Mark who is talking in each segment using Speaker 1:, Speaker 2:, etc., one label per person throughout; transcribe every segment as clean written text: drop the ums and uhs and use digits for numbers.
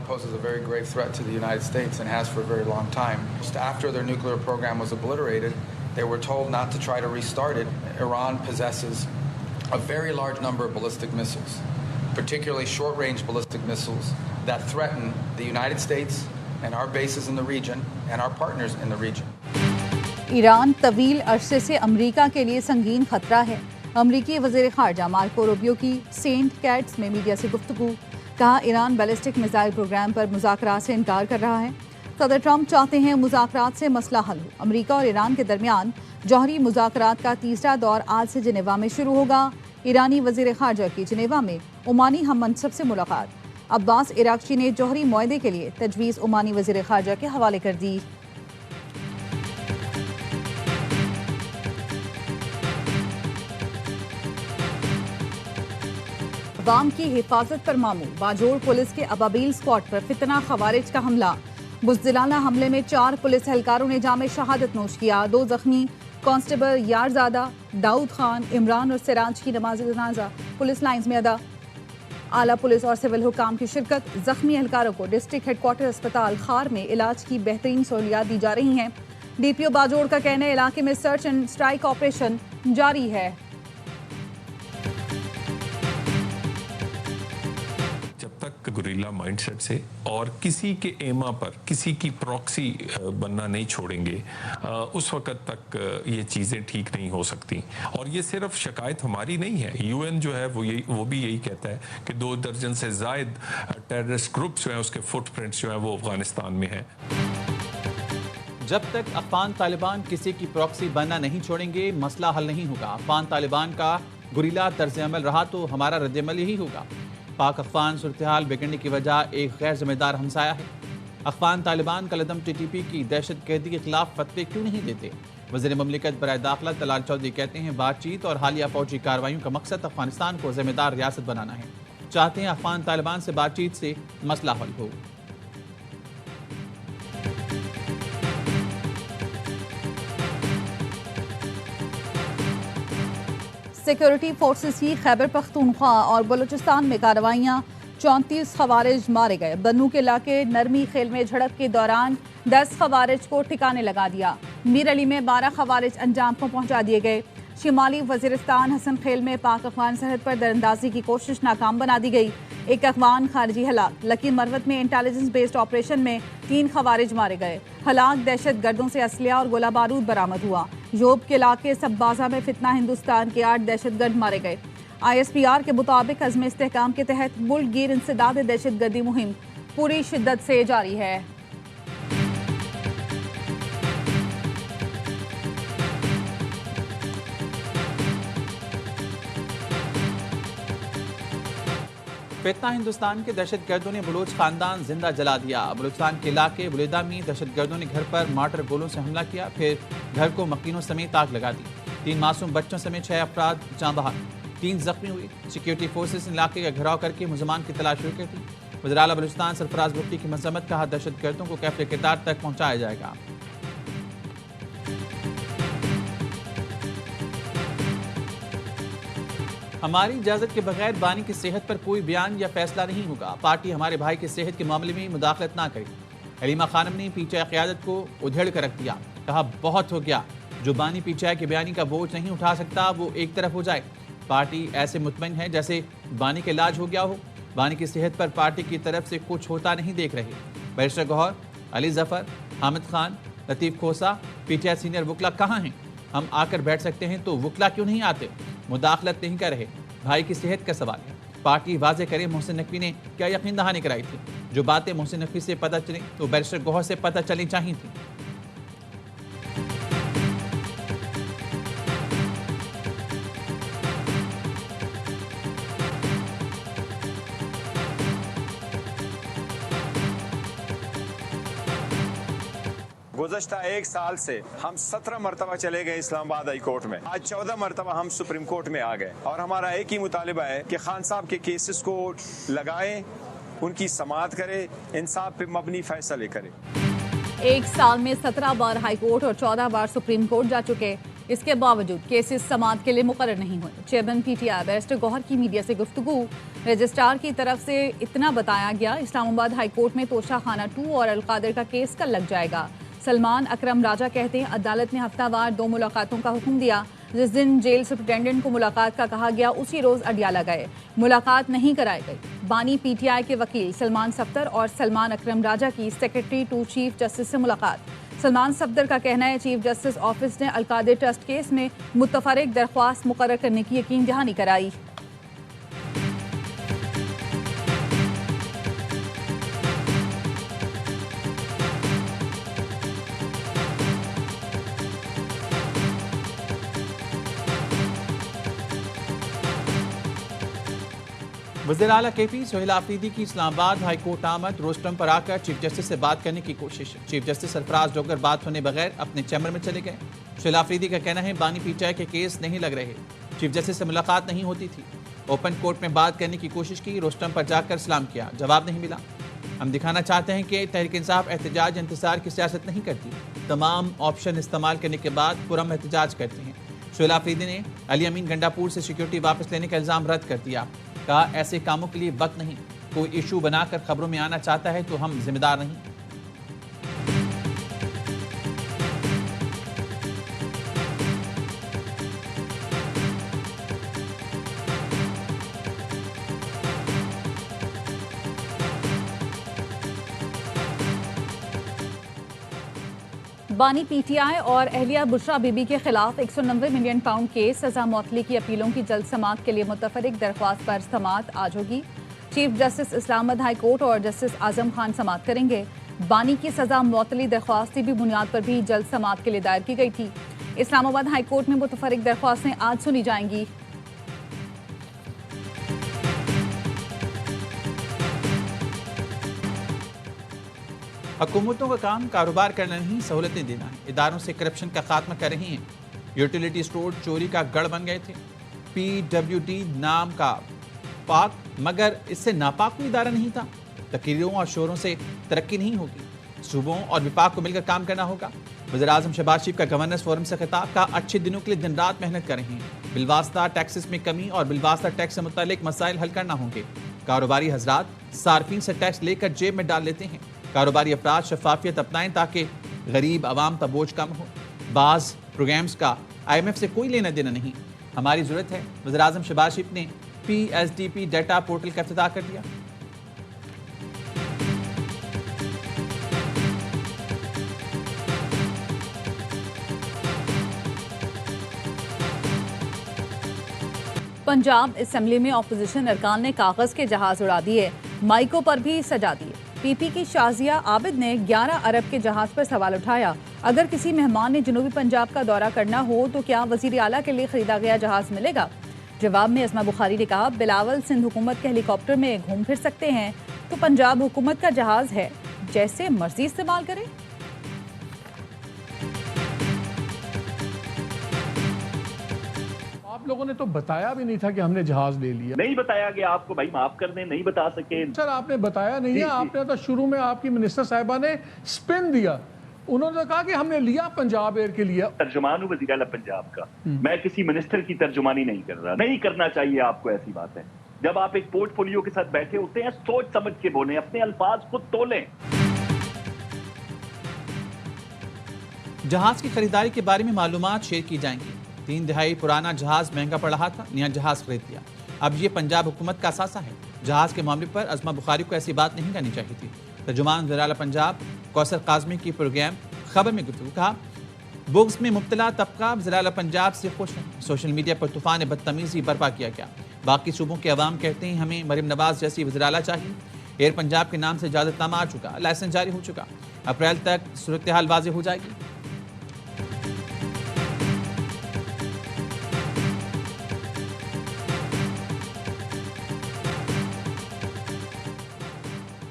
Speaker 1: Iran poses a very grave threat to the United States and has for a very long time. Just after their nuclear program was obliterated, they were told not to try to restart it. Iran possesses a very large number of ballistic missiles, particularly short-range ballistic missiles that threaten the United States and our bases in the region and our partners in the region.
Speaker 2: Iran तवील अरसे से अमरीका के लिए संगीन खतरा है। अमरीकी वज़ीर ख़ारजा मार्को रूबियो की सेंट कैट्स में मीडिया से गुफ्तगू, कहा ईरान बैलिस्टिक मिसाइल प्रोग्राम पर मुज़ाकरात से इनकार कर रहा है। सदर ट्रंप चाहते हैं मुज़ाकरात से मसला हल हो। अमरीका और ईरान के दरमियान जौहरी मुज़ाकरात का तीसरा दौर आज से जिनेवा में शुरू होगा। ईरानी वज़ीर ख़ारजा की जिनेवा में ओमानी हम मनसब से मुलाकात। अब्बास इराक़ची ने जौहरी मुआहदे के लिए तजवीज़ ओमानी वज़ीर ख़ारजा के हवाले कर दी। अवाम की हिफाजत पर मामूल बाजोड़ पुलिस के अबाबील स्क्वाड पर फितना खवारिज का हमला। बुज़दिलाना हमले में 4 पुलिस एहलकारों ने जाम शहादत नोश किया। 2 जख्मी, कांस्टेबल यारजादा, दाऊद खान, इमरान और सिराज की नमाज जनाजा पुलिस लाइन्स में अदा। आला पुलिस और सिविल हुकाम की शिरकत। जख्मी एहलकारों को डिस्ट्रिक्ट हेडक्वार्टर अस्पताल खार में इलाज की बेहतरीन सहूलियात दी जा रही हैं। डीपीओ बाजोड़ का कहना है इलाके में सर्च एंड स्ट्राइक ऑपरेशन जारी है।
Speaker 3: गुरिल्ला माइंडसेट से और किसी के एमा पर किसी की प्रॉक्सी बनना नहीं छोड़ेंगे, उस वक्त तक ये चीज़ें ठीक नहीं हो सकती। और ये सिर्फ शिकायत हमारी नहीं है, यूएन जो है वो भी यही कहता है कि 2 दर्जन से ज़ायद टेररिस्ट ग्रुप्स जो हैं उसके फुटप्रिंट्स जो हैं वो अफगानिस्तान में हैं।
Speaker 4: जब तक अफगान तालिबान किसी की प्रॉक्सी बनना नहीं छोड़ेंगे मसला हल नहीं होगा। अफगान तालिबान का गुरिल्ला तर्ज अमल रहा तो हमारा रद्दमल यही होगा। पाक अफगान सूरत-ए-हाल बिगड़ने की वजह एक गैर जिम्मेदार हमसाया है। अफगान तालिबान कलदम टीटीपी की दहशत गर्दी के खिलाफ फतवे क्यों नहीं देते? वज़ीर ममलिकत बराए दाखिला तलाल चौधरी कहते हैं बातचीत और हालिया फौजी कार्रवाइयों का मकसद अफगानिस्तान को जिम्मेदार रियासत बनाना है। चाहते हैं अफगान तालिबान से बातचीत से मसला हल हो।
Speaker 2: सिक्योरिटी फोर्सेस की खैबर पख्तूनख्वा और बलूचिस्तान में कार्रवाइयाँ। 34 खवारिज मारे गए। बन्नू के इलाके नरमी खेल में झड़प के दौरान 10 खवारिज को ठिकाने लगा दिया। मीर अली में 12 खवारिज अंजाम को पहुंचा दिए गए। शिमाली वजीरिस्तान हसन खेल में पाक अफगान सरहद पर दरअंदाजी की कोशिश नाकाम बना दी गई। 1 अफगान खारजी हलाक। लकी मरवत में इंटेलिजेंस बेस्ड ऑपरेशन में 3 खवारिज मारे गए। हलाक दहशत गर्दों से असलिया और गोला बारूद बरामद हुआ। योब के इलाके सबबाजा में फितना हिंदुस्तान के 8 दहशतगर्द मारे गए। ISPR के मुताबिक अज़्म इस्तेहकाम के तहत मुल्क गिर इंसदाद दहशतगर्दी मुहिम पूरी शिद्दत से जारी है।
Speaker 4: फितना हिंदुस्तान के दहशतगर्दों ने बलोच खानदान जिंदा जला दिया। बलूचिस्तान के इलाके बुलेदा में दहशतगर्दों ने घर पर मार्टर गोलों से हमला किया, फिर घर को मकीनों समेत आग लगा दी। 3 मासूम बच्चों समेत 6 अफराद जान बहक, 3 जख्मी हुए। सिक्योरिटी फोर्सेस ने इलाके का घेराव करके मुलजमान की तलाश शुरू कर दी। वज़ीर आला बलूचिस्तान सरफराज भुट्टी की मजम्मत, कहा दहशतगर्दों को कैफे किरदार तक पहुँचाया जाएगा। हमारी इजाजत के बगैर बानी की सेहत पर कोई बयान या फैसला नहीं होगा। पार्टी हमारे भाई की सेहत के मामले में मुदाखलत ना करे। हलीमा खानम ने पीटीआई क़यादत को उधेड़ कर रख दिया, कहा बहुत हो गया, जो बानी पीटीआई के बयानी का बोझ नहीं उठा सकता वो एक तरफ हो जाए। पार्टी ऐसे मुतमईन है जैसे बानी का इलाज हो गया हो। बानी की सेहत पर पार्टी की तरफ से कुछ होता नहीं देख रहे। बैरिस्टर गौहर, अली जफर, हामिद खान, लतीफ़ खोसा, पीटीआई सीनियर वकला कहाँ हैं? हम आकर बैठ सकते हैं तो वकला क्यों नहीं आते? मुदाखलत नहीं कर रहे। भाई की सेहत का सवाल है। पार्टी वाजे करे मोहसिन नकवी ने क्या यकीन दहानी कराई थी? जो बातें मोहसिन नकवी से पता चली तो बैरिस्टर गौहर से पता चलनी चाहिए थी।
Speaker 5: गुज़श्ता 1 साल से हम 17 मरतबा चले गए इस्लामाबाद हाई कोर्ट में। आज 14 मरतबा हम सुप्रीम कोर्ट में आ गए और हमारा एक ही मुतालिबा है कि खान साहब के केसेस को लगाएं, उनकी समाअत करे, इंसाफ पे मबनी फैसले करे।
Speaker 2: 1 साल में 17 बार हाई कोर्ट और 14 बार सुप्रीम कोर्ट जा चुके इसके बावजूद केसेस समाअत के लिए मुकर्रर नहीं हुए। चेयरमैन PTI बैरिस्टर गौहर की मीडिया से गुफ्तगू। रजिस्ट्रार की तरफ से इतना बताया गया, इस्लामाबाद हाई कोर्ट में तोशा खाना 2 और अलकादिर का केस कल लग जाएगा। सलमान अकरम राजा कहते हैं अदालत ने हफ्तावार 2 मुलाकातों का हुक्म दिया। जिस दिन जेल सुप्रिटेंडेंट को मुलाकात का कहा गया उसी रोज अडियाला गए, मुलाकात नहीं कराई गई। बानी PTI के वकील सलमान सफ्दर और सलमान अकरम राजा की सेक्रेटरी टू चीफ जस्टिस से मुलाकात। सलमान सफ्दर का कहना है चीफ जस्टिस ऑफिस ने अलकादिर ट्रस्ट केस में मुतफरिक दरख्वास्त मुकर्रर करने की यकीन दहानी कराई।
Speaker 4: वज़ीर आला KP सोहेल आफरीदी की इस्लामाबाद हाई कोर्ट आमद। रोस्टम पर आकर चीफ जस्टिस से बात करने की कोशिश। चीफ जस्टिस सरफराज डोगर बात होने बगैर अपने चैम्बर में चले गए। सोहेल आफरीदी का कहना है बानी PTI के केस नहीं लग रहे, चीफ जस्टिस से मुलाकात नहीं होती थी। ओपन कोर्ट में बात करने की कोशिश की, रोस्टम पर जाकर सलाम किया, जवाब नहीं मिला। हम दिखाना चाहते हैं कि तहरीक इंसाफ एहतजाज इंतजार की सियासत नहीं करती, तमाम ऑप्शन इस्तेमाल करने के बाद पुरम एहतजाज करते हैं। सोहेल आफरीदी ने अली अमीन गंडापुर से सिक्योरिटी वापस लेने का इल्ज़ाम रद्द कर दिया। कहा ऐसे कामों के लिए वक्त नहीं, कोई इशू बनाकर खबरों में आना चाहता है तो हम जिम्मेदार नहीं।
Speaker 2: बानी PTI और अहलिया बुशरा बीबी के खिलाफ 190 मिलियन पाउंड केस सजा मौतली की अपीलों की जल्द समाअत के लिए मुतफरिक दरख्वास्त पर समाअत आज होगी। Chief justice Islamabad high court और जस्टिस आजम खान समाअत करेंगे। बानी की सजा मौतली दरख्वास्त की बुनियाद पर भी जल्द समाअत के लिए दायर की गई थी। इस्लामाबाद हाई कोर्ट में मुतफरिक दरख्वास्तें आज सुनी जाएंगी।
Speaker 4: हुकूमतों का काम कारोबार करना नहीं, सहूलतें देना है। इदारों से करप्शन का खात्मा कर रही हैं। यूटिलिटी स्टोर चोरी का गढ़ बन गए थे। PWD नाम का पाक, मगर इससे नापाक कोई इदारा नहीं था। तकीरों और शोरों से तरक्की नहीं होगी, सूबों और विभाग को मिलकर काम करना होगा। वज़ीर-ए-आज़म शहबाज शरीफ का गवर्नर्स फोरम से खिताब का अच्छे दिनों के लिए दिन रात मेहनत कर रहे हैं। बिलवास्ता टैक्सेस में कमी और बिलवास्ता टैक्स से मुतालिक मसाइल हल करना होंगे। कारोबारी हजरात सार्फिन से टैक्स लेकर जेब में डाल लेते हैं। कारोबारी अफराद शफाफियत अपनाएं ताकि गरीब आवाम का बोझ कम हो। बाज़ प्रोग्राम्स का IMF से कोई लेना देना नहीं, हमारी ज़रूरत है। वज़ीर-ए-आज़म शहबाज शरीफ ने PSDP डाटा पोर्टल का इफ्तिताह कर दिया।
Speaker 2: पंजाब असेंबली में अपोजिशन अरकान ने कागज के जहाज उड़ा दिए, माइकों पर भी सजा दिए। PP की शाजिया आबिद ने 11 अरब के जहाज पर सवाल उठाया, अगर किसी मेहमान ने जनूबी पंजाब का दौरा करना हो तो क्या वजीर आला के लिए खरीदा गया जहाज मिलेगा? जवाब में अज़मा बुखारी ने कहा, बिलावल सिंध हुकूमत के हेलीकॉप्टर में घूम फिर सकते हैं तो पंजाब हुकूमत का जहाज है, जैसे मर्जी इस्तेमाल करें।
Speaker 6: आप लोगों ने तो बताया भी नहीं था कि हमने जहाज ले लिया।
Speaker 7: नहीं बताया गया आपको, भाई माफ कर दें, नहीं बता सके।
Speaker 6: सर आपने बताया नहीं है, आपने तो शुरू में आपकी मिनिस्टर साहिबा ने स्पिन दिया, उन्होंने कहा कि हमने लिया पंजाब एयर के लिए।
Speaker 7: तर्जुमान हूँ वज़ीर आला पंजाब का, मैं किसी मिनिस्टर की तर्जुमानी नहीं कर रहा, नहीं करना चाहिए आपको, ऐसी बात है। जब आप एक पोर्टफोलियो के साथ बैठे होते हैं सोच समझ के बोलें, अपने अल्फाज खुद तोलें।
Speaker 4: जहाज की खरीदारी के बारे में मालूमात शेयर की जाएंगी। 3 दिहाई पुराना जहाज महंगा पड़ रहा था, नया जहाज खरीद लिया। अब ये पंजाब हुकूमत का असासा है। जहाज के मामले पर अज़मा बुखारी को ऐसी बात नहीं करनी चाहिए थी। तर्जुमान वज़ीर आला पंजाब कौसर काज़मी की प्रोग्राम खबर में गुफ्तगू कहा, बुग्स में मुब्तला तबका वज़ीर आला पंजाब से खुश है। सोशल मीडिया पर तूफान बदतमीजी बर्पा किया गया। बाकी सूबों के अवाम कहते हैं हमें मरीम नवाज जैसी वज़ीर आला चाहिए। एयर पंजाब के नाम से इजाज़तनामा आ चुका, लाइसेंस जारी हो चुका, अप्रैल तक सूरत हाल वाज़ेह हो जाएगी।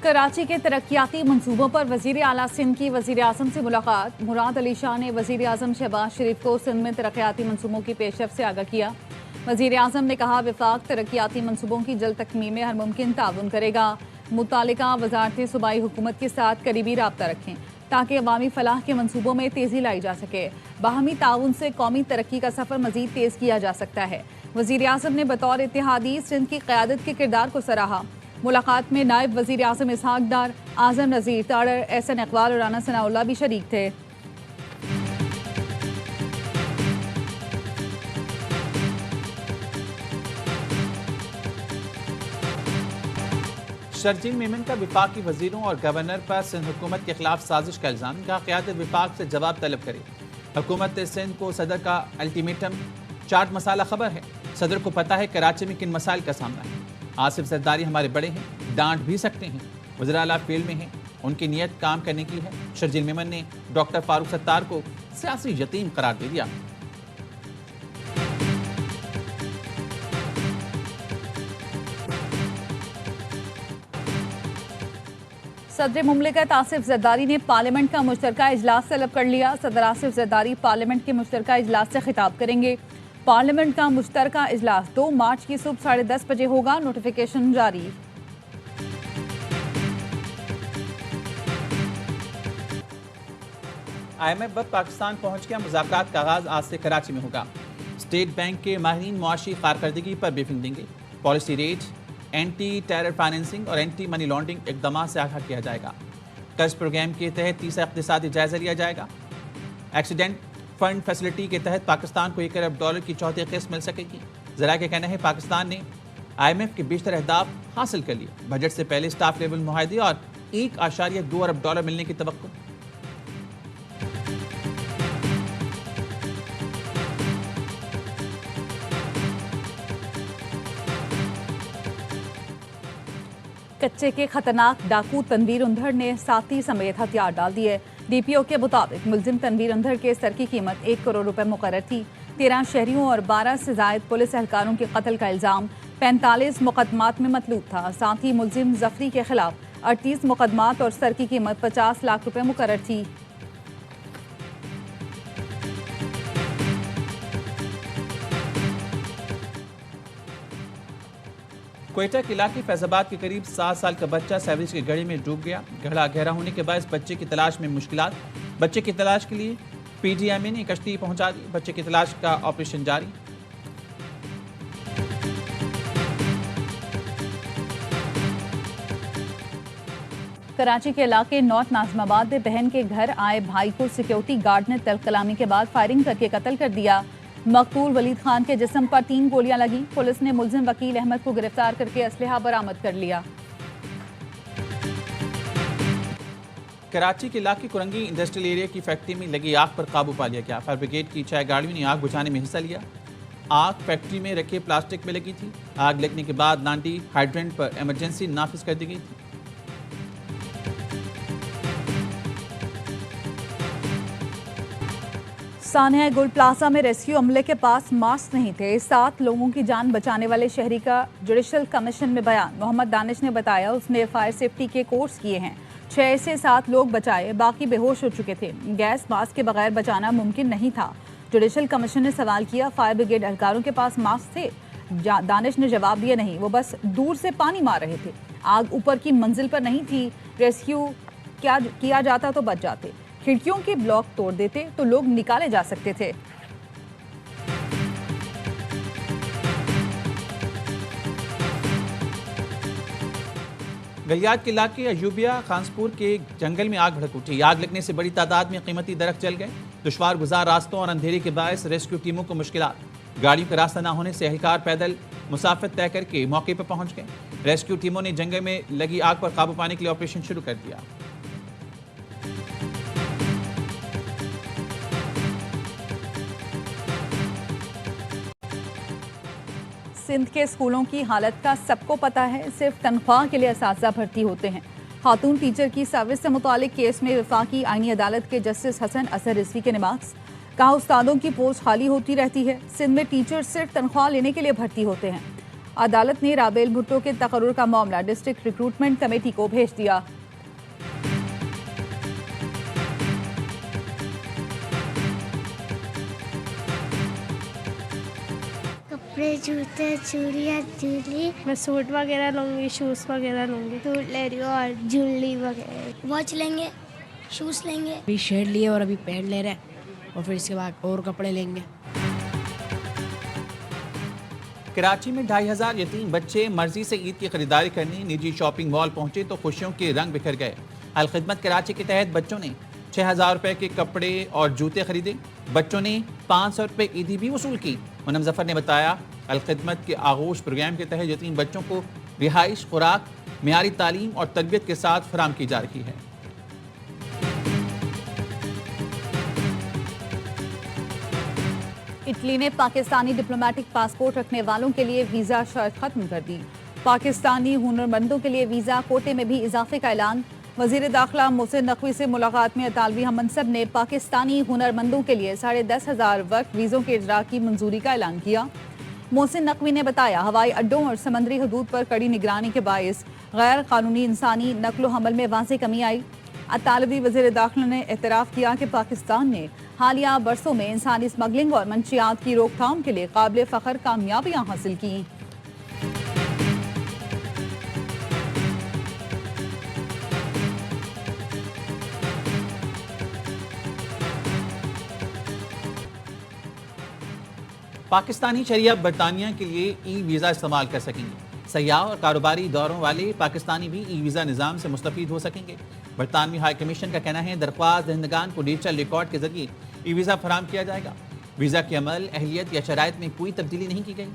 Speaker 2: कराची के तरक्याती मंसूबों पर वज़ीर आला सिंध की वज़ीर आज़म से मुलाकात। मुराद अली शाह ने वज़ीर आज़म शहबाज शरीफ को सिंध में तरक्याती मंसूबों की पेशरफ से आगाह किया। वज़ीर आज़म ने कहा, वफाक तरक्याती मंसूबों की जल्द तकमील में हर मुमकिन ताउन करेगा। मुतालिका वजारतें सूबाई हुकूमत के साथ करीबी राब्ता रखें ताकि अवामी फलाह के मंसूबों में तेज़ी लाई जा सके। बाहमी ताउन से कौमी तरक्की का सफ़र मज़ीद तेज़ किया जा सकता है। वज़ीर आज़म ने बतौर इत्तेहादी सिंध की क़यादत के किरदार को सराहा। मुलाकात में नायब वज़ीर आज़म इसहाक डार, आज़म नज़ीर ताड़र, एहसन इकबाल और राना सनाउल्लाह भी शरीक थे।
Speaker 4: शर्जील मेमन का विफाकी वजीरों और गवर्नर पर सिंध हुकूमत के खिलाफ साजिश का इल्ज़ाम। कहा क़यादत विफाक से जवाब तलब करे। हुकूमत सिंध को सदर का अल्टीमेटम, चाट मसाला खबर है। सदर को पता है कराची में किन मसाइल का सामना है। आसिफ जरदारी हमारे बड़े हैं, डांट भी सकते हैं। वज़ीर आला फील्ड में हैं, उनकी नीयत काम करने की है। शर्जील मेमन ने डॉक्टर फारूक सत्तार को सियासी यतीम करार दे दिया।
Speaker 2: सदर मुमलिकत आसिफ जरदारी ने पार्लियामेंट का मुश्तरका इजलास तलब कर लिया। सदर आसिफ जरदारी पार्लियामेंट के मुश्तरका इजलास से खिताब करेंगे। पार्लियामेंट का मुश्तरका इजलास 2 मार्च की सुबह 10:30 बजे होगा। नोटिफिकेशन जारी।
Speaker 4: IMF अब पाकिस्तान पहुंच गया। मुज़ाकरात का आगाज आज से कराची में होगा। स्टेट बैंक के माहिरीन मुआशी कारकर्दगी पर ब्रीफिंग देंगे। Policy rate, anti terror financing और एंटी मनी लॉन्ड्रिंग इक़दाम से आगाह किया जाएगा। कर्ज प्रोग्राम के तहत तीसरा इक़्तिसादी जायजा लिया जाएगा। एक्सीडेंट फंड फैसिलिटी के तहत पाकिस्तान को $1 अरब की चौथी किस्त मिल सकेगी। ज़रा का कहना है पाकिस्तान ने IMF के बेशतर अहदाफ हासिल कर लिए। बजट से पहले स्टाफ लेवल मुआहदे और $1.2 अरब मिलने की तवक्को।
Speaker 2: कच्चे के खतरनाक डाकू तनवीर उंधड़ ने साथी समेत हथियार डाल दिए। DPO के मुताबिक मुलजिम तनवीर उंधड़ के सर की कीमत $1 करोड़ मुकर्रर थी। 13 शहरियों और 12 से जायद पुलिस एहलकारों के कत्ल का इल्ज़ाम 45 मुकदमात में मतलूब था। साथ ही मुलजिम जफरी के खिलाफ 38 मुकदमात और सर की कीमत $50 लाख मुकर्रर थी।
Speaker 4: क्वेटा के इलाके फैजाबाद के करीब 7 साल का बच्चा सैवरेज के गड्ढे में डूब गया। गड्ढा गहरा होने के बाद बच्चे की तलाश में मुश्किलात। बच्चे की तलाश के लिए PDMA ने कश्ती पहुंचा दी। बच्चे की तलाश का ऑपरेशन जारी।
Speaker 2: कराची के इलाके नॉर्थ नाज़िमाबाद में बहन के घर आए भाई को सिक्योरिटी गार्ड ने तल्ख कलामी के बाद फायरिंग करके कत्ल कर दिया। मकतूल वलीद खान के जिस्म पर 3 गोलियां लगी। पुलिस ने मुलजिम वकील अहमद को गिरफ्तार करके असलहा बरामद कर लिया।
Speaker 4: कराची के इलाके कुरंगी इंडस्ट्रियल एरिया की फैक्ट्री में लगी आग पर काबू पा लिया गया। फायर ब्रिगेड की 6 गाड़ियों ने आग बुझाने में हिस्सा लिया। आग फैक्ट्री में रखे प्लास्टिक में लगी थी। आग लगने के बाद नांटी हाइड्रेंट पर इमरजेंसी नाफिज कर दी गई थी।
Speaker 2: सानिया गुल प्लाजा में रेस्क्यू अमले के पास मास्क नहीं थे। 7 लोगों की जान बचाने वाले शहरी का जुडिशल कमीशन में बयान। मोहम्मद दानिश ने बताया उसने फायर सेफ्टी के कोर्स किए हैं। 6 से 7 लोग बचाए, बाकी बेहोश हो चुके थे। गैस मास्क के बगैर बचाना मुमकिन नहीं था। जुडिशल कमीशन ने सवाल किया फायर ब्रिगेड एहलकारों के पास मास्क थे? दानिश ने जवाब दिया नहीं, वो बस दूर से पानी मार रहे थे। आग ऊपर की मंजिल पर नहीं थी। रेस्क्यू किया जाता तो बच जाते। खिड़कियों के ब्लॉक तोड़ देते तो लोग निकाले जा सकते थे।
Speaker 4: गलियात के इलाके अयूबिया खानसपुर के जंगल में आग भड़क उठी। आग लगने से बड़ी तादाद में कीमती दरख्त जल गए। दुश्वार गुजार रास्तों और अंधेरे के बायस रेस्क्यू टीमों को मुश्किलात। गाड़ियों का रास्ता न होने से एहलकार पैदल मुसाफिर तय करके मौके पर पहुंच गए। रेस्क्यू टीमों ने जंगल में लगी आग पर काबू पाने के लिए ऑपरेशन शुरू कर दिया।
Speaker 2: सिंध के स्कूलों की हालत का सबको पता है। सिर्फ तनख्वाह के लिए असातिज़ा भर्ती होते हैं। खातून टीचर की सर्विस से मुतालिक केस में वफाकी आईनी अदालत के जस्टिस हसन असर रिजवी के निमाक्स। कहा उस्तादों की पोस्ट खाली होती रहती है। सिंध में टीचर सिर्फ तनख्वाह लेने के लिए भर्ती होते हैं। अदालत ने राबेल भुट्टो के तकर्रुर का मामला डिस्ट्रिक्ट रिक्रूटमेंट कमेटी को भेज दिया।
Speaker 8: कपड़े, जूते, चूड़ियाँ, ज्वेलरी। मैं सूट वगैरह लूँगी, शूज़ वगैरह लूँगी। सूट ले रही हूँ और ज्वेलरी वगैरह। वॉच लेंगे, शूज़ लेंगे।
Speaker 9: अभी शर्ट लिए और अभी पैंट ले रहे हैं और फिर इसके बाद और कपड़े लेंगे।
Speaker 4: कराची में 2500 यतीम बच्चे मर्जी से ईद की खरीदारी करने निजी शॉपिंग मॉल पहुंचे तो खुशियों के रंग बिखर गए। अल खिदमत कराची के तहत बच्चों ने 6000 रुपए के कपड़े और जूते खरीदे। बच्चों ने 500 रुपए ईदी भी वसूल की। मुनम जफर ने बताया, अल खिदमत के आगोश प्रोग्राम के तहत यतीम बच्चों को रिहाइश, खुराक, मियारी तालीम और तरबियत के साथ फराम की जा रही है।
Speaker 2: इटली ने पाकिस्तानी डिप्लोमेटिक पासपोर्ट रखने वालों के लिए वीज़ा शर्त खत्म कर दी। पाकिस्तानी हुनरमंदों के लिए वीज़ा कोटे में भी इजाफे का ऐलान। वज़ीर दाखिला मोहसिन नकवी से मुलाकात में अतालवी हममनसब ने पाकिस्तानी हुनरमंदों के लिए 10,500 वर्क वीज़ों के इजरा की मंजूरी का ऐलान किया। मोहसिन नकवी ने बताया, हवाई अड्डों और समंदरी हदूद पर कड़ी निगरानी के बायस गैर कानूनी इंसानी नकलो हमल में वाज़ेह कमी आई। अतालवी वज़ीर दाखिला ने एतराफ़ किया कि पाकिस्तान ने हालिया बरसों में इंसानी स्मगलिंग और मंशियात की रोकथाम के लिए काबिल फ़ख्र कामयाबियाँ हासिल की।
Speaker 4: पाकिस्तानी शरिया बरतानिया के लिए ई वीज़ा इस्तेमाल कर सकेंगे। सयाह और कारोबारी दौरों वाले पाकिस्तानी भी ई वीज़ा निज़ाम से मुस्तफ़ीद हो सकेंगे। बरतानवी हाई कमीशन का कहना है, दरख्वास्त दहिंदगान को डिजिटल रिकॉर्ड के जरिए ई वीज़ा फराम किया जाएगा। वीज़ा के अमल, अहलियत या शराइत में कोई तब्दीली नहीं की गई।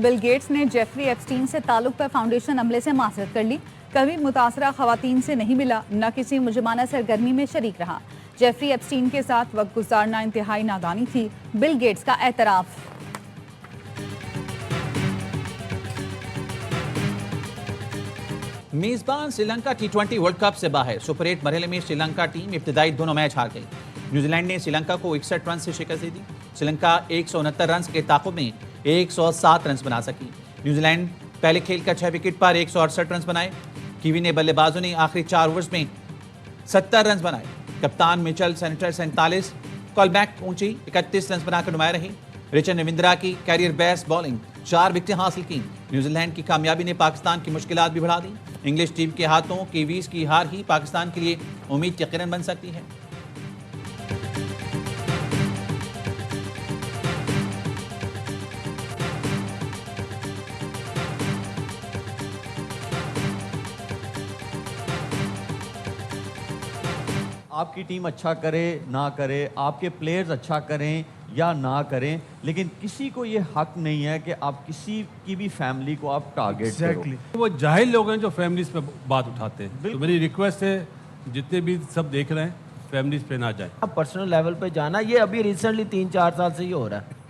Speaker 2: बिल गेट्स ने जेफरी एप्स्टीन से ताल्लुक पर फाउंडेशन अमले से माज़रत कर ली। कभी मुतासरा खवातीन से नहीं मिला, न किसी मुजरमाना सरगर्मी में शरीक रहा। जेफरी एप्स्टीन के साथ वक्त गुजारना इंतहाई नादानी थी, बिल गेट्स का एतराफ़।
Speaker 4: मेजबान श्रीलंका T20 वर्ल्ड कप से बाहर। सुपर 8 मरहले में श्रीलंका टीम इब्तदाई दोनों मैच हार गई। न्यूजीलैंड ने श्रीलंका को 61 रन से शिकस्त दे दी। श्रीलंका 169 रन के ताक़ुब में 107 रन बना सकी। न्यूजीलैंड पहले खेल का 6 विकेट पर 168 रन बनाए। कीवी ने बल्लेबाजों ने आखिरी 4 ओवर्स में 70 रन बनाए। कप्तान मिचेल सैंटनर 47, कॉलबैक ऊंची 31 रन बनाकर नुमाया रही। रिचर्ड रविंद्रा की कैरियर बेस्ट बॉलिंग 4 विकेटें हासिल की। न्यूजीलैंड की कामयाबी ने पाकिस्तान की मुश्किलात भी बढ़ा दी। इंग्लिश टीम के हाथों कीवीज की हार ही पाकिस्तान के लिए उम्मीद की किरण बन सकती है।
Speaker 10: आपकी टीम अच्छा करे ना करे, आपके प्लेयर्स अच्छा करें या ना करें, लेकिन किसी को ये हक नहीं है कि आप किसी की भी फैमिली को आप टारगेट करो।
Speaker 11: वो जाहिल लोग हैं जो फैमिलीज पे बात उठाते हैं। तो मेरी रिक्वेस्ट है, जितने भी सब देख रहे हैं, फैमिलीज पे ना जाए।
Speaker 12: अब पर्सनल लेवल पे जाना, ये अभी रिसेंटली 3-4 साल से ही हो रहा है।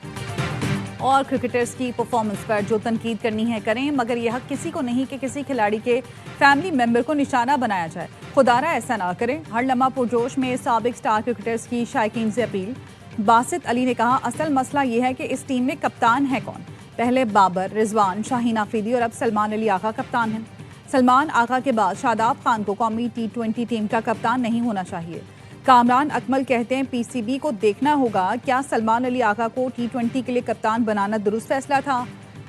Speaker 2: और क्रिकेटर्स की परफॉर्मेंस पर जो तनकीद करनी है करें, मगर यह हक किसी को नहीं कि किसी खिलाड़ी के फैमिली मेंबर को निशाना बनाया जाए। खुदारा ऐसा ना करें। हर लम्हा पुरजोश में साबिक स्टार क्रिकेटर्स की शायकीन से अपील। बासित अली ने कहा, असल मसला यह है कि इस टीम में कप्तान है कौन। पहले बाबर, रिजवान, शाहीन आफरीदी और अब सलमान अली आगा कप्तान हैं। सलमान आगा के बाद शादाब खान को कौमी T20 टीम का कप्तान नहीं होना चाहिए। कामरान अकमल कहते हैं, PCB को देखना होगा क्या सलमान अली आगा को T20 के लिए कप्तान बनाना दुरुस्त फैसला था।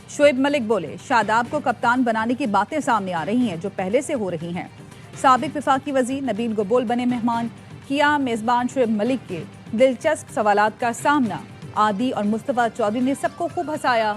Speaker 2: शुएब मलिक बोले, शादाब को कप्तान बनाने की बातें सामने आ रही हैं जो पहले से हो रही हैं। साबिक वफाकी वजीर नबील गबोल बने मेहमान। किया मेज़बान शुएब मलिक के दिलचस्प सवालात का सामना। आदि और मुस्तफ़ा चौधरी ने सबको खूब हंसाया।